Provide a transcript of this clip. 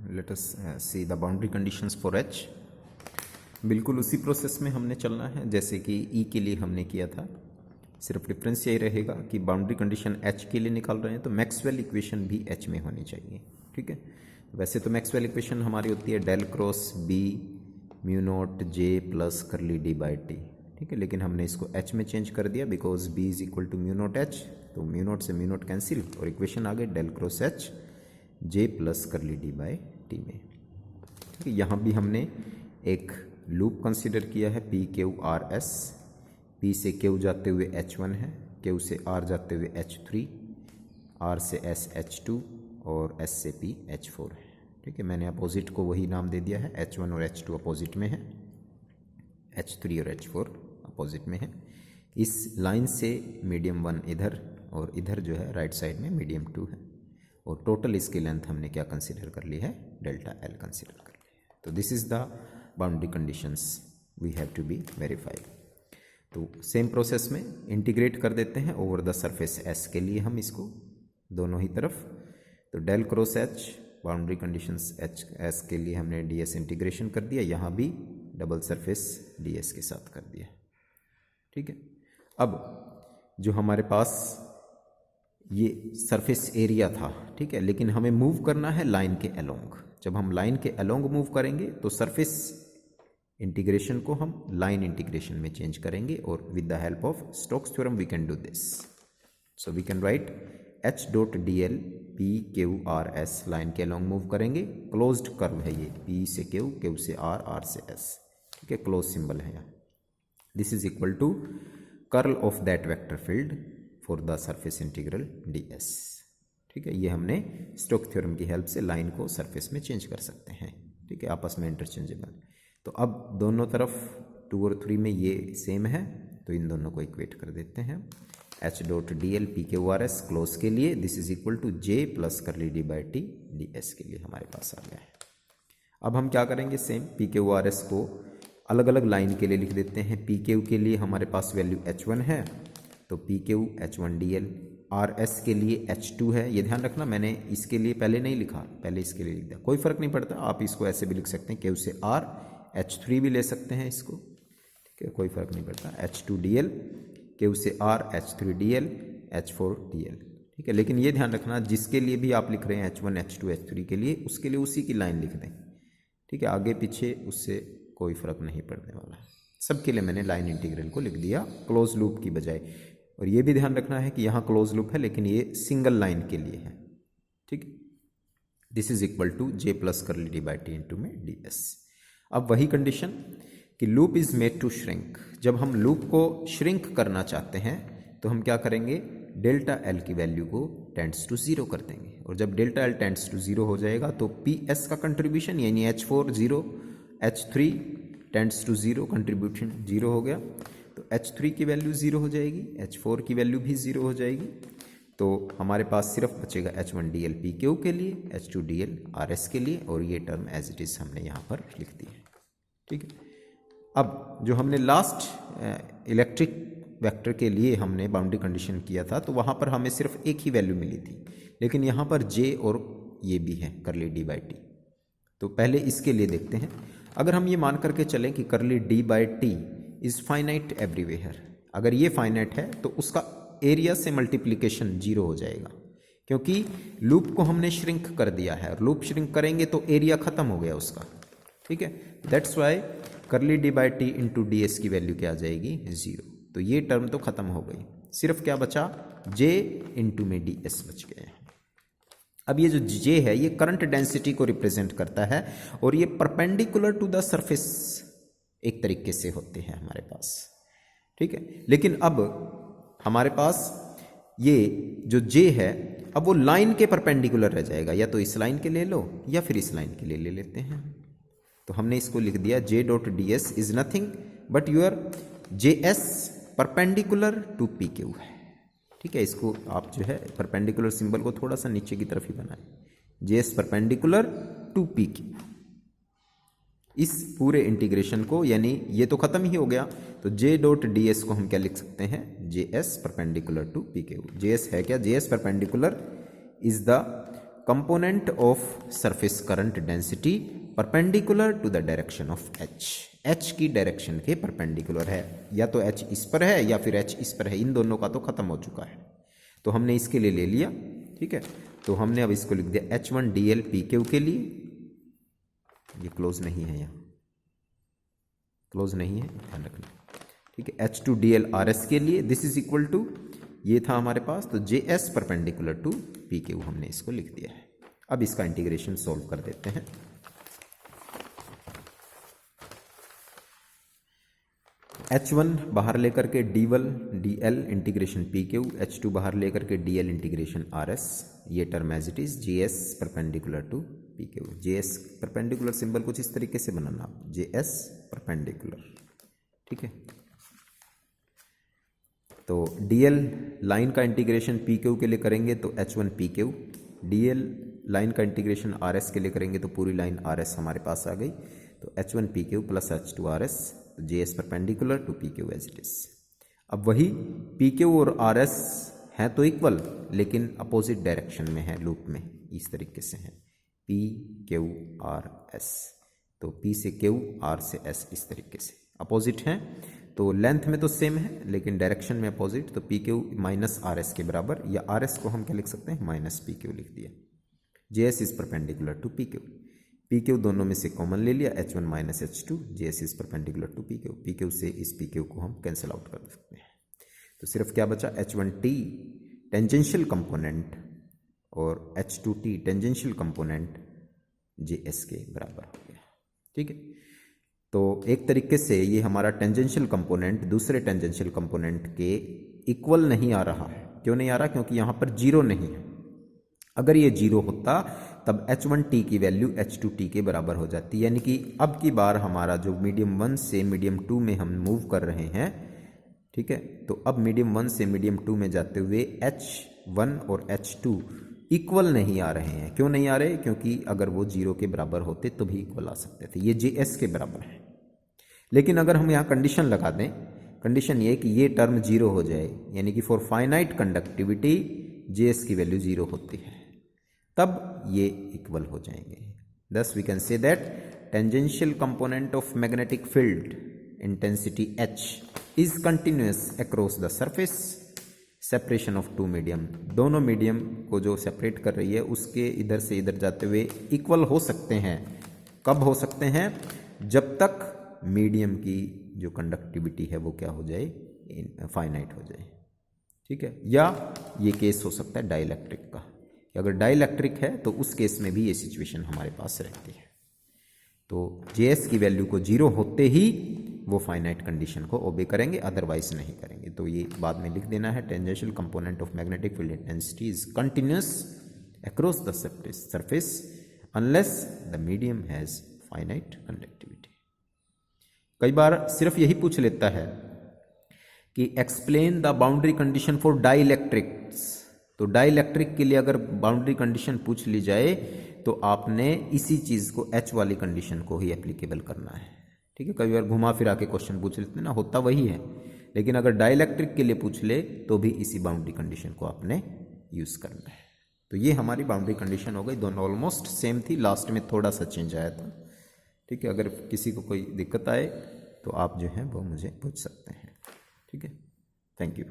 Let us see the boundary conditions for H. बिल्कुल उसी process में हमने चलना है जैसे कि ई के लिए हमने किया था, सिर्फ डिफरेंस यही रहेगा कि बाउंड्री कंडीशन एच के लिए निकाल रहे हैं तो मैक्सवेल इक्वेशन भी एच में होनी चाहिए। ठीक है, वैसे तो मैक्सवेल इक्वेशन हमारी होती है del cross B mu naught J plus curly D by t. ठीक है, लेकिन हमने इसको एच में चेंज कर दिया because B is equal to mu naught H, तो म्यू नॉट से म्यू नॉट कैंसिल और इक्वेशन आ गई del cross H J plus curly D by t में। ठीक है, यहाँ भी हमने एक लूप कंसिडर किया है P Q R S, P से क्यू जाते हुए H1 है, क्यू से आर जाते हुए H3, आर से एस H2 और एस से पी H4 है। ठीक है, मैंने अपोजिट को वही नाम दे दिया है, H1 और H2 अपोजिट में है, H3 और H4 अपोजिट में है। इस लाइन से मीडियम 1 इधर और इधर जो है राइट साइड में मीडियम 2 है और टोटल इसकी लेंथ हमने क्या कंसिडर कर ली है, डेल्टा एल कंसिडर कर ली है। तो this is the boundary conditions we have to be verified. तो सेम प्रोसेस में इंटीग्रेट कर देते हैं ओवर द सरफेस एस के लिए हम इसको दोनों ही तरफ। तो del cross H boundary conditions H S के लिए हमने डी एस इंटीग्रेशन कर दिया, यहाँ भी डबल सरफेस डी एस के साथ कर दिया। ठीक है, अब जो हमारे पास ये सरफेस एरिया था, ठीक है, लेकिन हमें मूव करना है लाइन के अलोंग। जब हम लाइन के अलोंग मूव करेंगे तो सरफेस इंटीग्रेशन को हम लाइन इंटीग्रेशन में चेंज करेंगे और with the help of Stokes theorem we can do this. So we can write H dot D L P Q R S, line के along move करेंगे, closed curve है ये, P से Q, Q से R, R से S. ठीक है, close symbol है यहाँ। This is equal to curl of that vector field for the surface integral D S. ठीक है, ये हमने स्टोक्स थ्योरम की हेल्प से लाइन को सरफेस में चेंज कर सकते हैं। ठीक है, आपस में इंटरचेंजेबल। तो अब दोनों तरफ 2 और 3 में ये सेम है तो इन दोनों को इक्वेट कर देते हैं। H dot D L P Q R S close के लिए this is equal to J plus curly D by t D S के लिए हमारे पास आ गया है। अब हम क्या करेंगे, same P Q R S को अलग अलग लाइन के लिए लिख देते हैं। पी क्यू के लिए हमारे पास वैल्यू H1 है तो P Q H1 D L, R S के लिए H2 है। ये ध्यान रखना मैंने इसके लिए पहले नहीं लिखा, पहले इसके लिए लिख दिया, कोई फर्क नहीं पड़ता, आप इसको ऐसे भी लिख सकते हैं, क्यू से आर H3 भी ले सकते हैं इसको। ठीक है, कोई फर्क नहीं पड़ता, H2 DL, क्यू से are H3 DL, H4 DL। ठीक है, लेकिन ये ध्यान रखना जिसके लिए भी आप लिख रहे हैं H1 H2 H3 के लिए, उसके लिए उसी की लाइन लिख दें। ठीक है, आगे पीछे उससे कोई फर्क नहीं पड़ने वाला। सबके लिए मैंने लाइन इंटीग्रल को लिख दिया क्लोज लूप की बजाय। और ये भी ध्यान रखना है कि यहाँ क्लोज लूप है लेकिन ये सिंगल लाइन के लिए है। ठीक है, this is equal to J plus curly D by t into में डी एस। अब वही कंडीशन कि loop is made to shrink. जब हम लूप को श्रिंक करना चाहते हैं तो हम क्या करेंगे, डेल्टा एल की वैल्यू को टेंड्स टू 0 कर देंगे और जब डेल्टा एल टेंड्स टू 0 हो जाएगा तो पी एस का कंट्रीब्यूशन यानी H4 0, H3 tends to 0, contribution 0 हो गया तो H3 की वैल्यू 0 हो जाएगी, H4 की वैल्यू भी 0 हो जाएगी। तो हमारे पास सिर्फ बचेगा H1 DL PQ के लिए, H2 DL RS के लिए और ये टर्म एज इट इज हमने यहाँ पर लिख दी है। ठीक है, अब जो हमने लास्ट इलेक्ट्रिक वेक्टर के लिए हमने बाउंड्री कंडीशन किया था तो वहाँ पर हमें सिर्फ एक ही वैल्यू मिली थी, लेकिन यहाँ पर J और ये भी है करली D बाई टी। तो पहले इसके लिए देखते हैं। अगर हम ये मान करके चलें कि करली D by T is finite everywhere, अगर ये फाइनाइट है तो उसका एरिया से मल्टीप्लिकेशन 0 हो जाएगा क्योंकि लूप को हमने श्रिंक कर दिया है और लूप श्रिंक करेंगे तो एरिया खत्म हो गया उसका। ठीक है, दैट्स वाई करली D by t into D S की वैल्यू क्या आ जाएगी, 0। तो ये टर्म तो खत्म हो गई, सिर्फ क्या बचा, जे इंटू में डी एस बच गए। अब ये जो जे है ये करंट डेंसिटी को रिप्रेजेंट करता है और ये परपेंडिकुलर टू द सरफेस एक तरीके से होते हैं हमारे पास। ठीक है, लेकिन अब हमारे पास ये जो J है अब वो लाइन के परपेंडिकुलर रह जाएगा, या तो इस लाइन के ले लो या फिर इस लाइन के लिए ले लेते हैं। तो हमने इसको लिख दिया J dot D S is nothing but your J S perpendicular to P Q है। ठीक है, इसको आप जो है परपेंडिकुलर सिंबल को थोड़ा सा नीचे की तरफ ही बनाएं, J S perpendicular to P Q. इस पूरे इंटीग्रेशन को, यानी ये तो खत्म ही हो गया, तो J डॉट डी एस को हम क्या लिख सकते हैं, J S perpendicular to P Q. J S है क्या, J S perpendicular is the component of surface current density perpendicular to the direction of H. H की डायरेक्शन के परपेंडिकुलर है, या तो एच इस पर है या फिर एच इस पर है, इन दोनों का तो खत्म हो चुका है। तो हमने इसके लिए ले लिया, ठीक है। तो हमने अब इसको लिख दिया H1 DL PQ के लिए, ये क्लोज नहीं है, यहाँ क्लोज नहीं है, ध्यान रखना, ठीक है। H2 DL RS के लिए दिस इज इक्वल टू, ये था हमारे पास, तो JS परपेंडिकुलर टू PQ हमने इसको लिख दिया है। अब इसका इंटीग्रेशन सॉल्व कर देते हैं। H1 बाहर लेकर के DL इंटीग्रेशन PQ, H2 बाहर लेकर के DL इंटीग्रेशन RS, ये term as it is, JS perpendicular to PQ। JS perpendicular symbol कुछ इस तरीके से बनाना, JS परपेंडिकुलर, ठीक है। तो DL लाइन का इंटीग्रेशन PQ के लिए करेंगे तो H1 PQ, DL लाइन का इंटीग्रेशन RS के लिए करेंगे तो पूरी लाइन RS हमारे पास आ गई, तो H1 PQ plus H2 RS, JS perpendicular to PQ as it is. अब वही PQ और RS हैं तो इक्वल, लेकिन अपोजिट डायरेक्शन में है, लूप में इस तरीके से है, PQRS, तो P से Q, R से S, इस तरीके से अपोजिट हैं। तो लेंथ में तो सेम है लेकिन डायरेक्शन में अपोजिट, तो PQ माइनस RS के बराबर, या RS को हम क्या लिख सकते हैं, माइनस PQ लिख दिया। JS is perpendicular to PQ, PQ दोनों में से कॉमन ले लिया, H1 minus H2, JS is perpendicular to PQ, PQ से इस PQ को हम कैंसिल आउट कर सकते हैं। तो सिर्फ क्या बचा, H1T टेंजेंशियल कंपोनेंट और H2T टेंजेंशियल कंपोनेंट JS के बराबर हो गया, ठीक है। तो एक तरीके से ये हमारा टेंजेंशियल कंपोनेंट दूसरे टेंजेंशियल कंपोनेंट के इक्वल नहीं आ रहा है। क्यों नहीं आ रहा, क्योंकि यहाँ पर जीरो नहीं है। अगर ये जीरो होता तब H1T की वैल्यू H2T के बराबर हो जाती, यानी कि अब की बार हमारा जो मीडियम 1 से मीडियम 2 में हम मूव कर रहे हैं, ठीक है, तो अब मीडियम 1 से मीडियम 2 में जाते हुए H1 और H2 इक्वल नहीं आ रहे हैं। क्यों नहीं आ रहे, क्योंकि अगर वो जीरो के बराबर होते तो भी इक्वल आ सकते थे, ये JS के बराबर है। लेकिन अगर हम यहाँ कंडीशन लगा दें, कंडीशन ये कि ये टर्म जीरो हो जाए, यानी कि फॉर फाइनाइट कंडक्टिविटी JS की वैल्यू जीरो होती है, तब ये इक्वल हो जाएंगे। Thus we can say that tangential component of magnetic field intensity H is continuous across the surface separation of two medium। दोनों मीडियम को जो सेपरेट कर रही है उसके इधर से इधर जाते हुए इक्वल हो सकते हैं। कब हो सकते हैं, जब तक मीडियम की जो कंडक्टिविटी है वो क्या हो जाए, फाइनाइट हो जाए, ठीक है। या ये केस हो सकता है डाइलेक्ट्रिक का, अगर डाइलेक्ट्रिक है तो उस केस में भी ये सिचुएशन हमारे पास रहती है। तो JS की वैल्यू को जीरो होते ही वो फाइनाइट कंडीशन को ओबे करेंगे, अदरवाइज नहीं करेंगे। तो ये बाद में लिख देना है, tangential component of magnetic field intensity is continuous across the surface unless the medium has finite conductivity. कई बार सिर्फ यही पूछ लेता है कि explain the boundary condition for dielectrics. तो डाइलेक्ट्रिक के लिए अगर बाउंड्री कंडीशन पूछ ली जाए तो आपने इसी चीज़ को H वाली कंडीशन को ही एप्लीकेबल करना है, ठीक है। कई बार घुमा फिरा के क्वेश्चन पूछ लेते हैं ना, होता वही है, लेकिन अगर डाइलेक्ट्रिक के लिए पूछ ले तो भी इसी बाउंड्री कंडीशन को आपने यूज़ करना है। तो ये हमारी बाउंड्री कंडीशन हो गई, दोनों ऑलमोस्ट सेम थी, लास्ट में थोड़ा सा चेंज आया था, ठीक है। अगर किसी को कोई दिक्कत आए तो आप जो है वो मुझे पूछ सकते हैं, ठीक है। Thank you.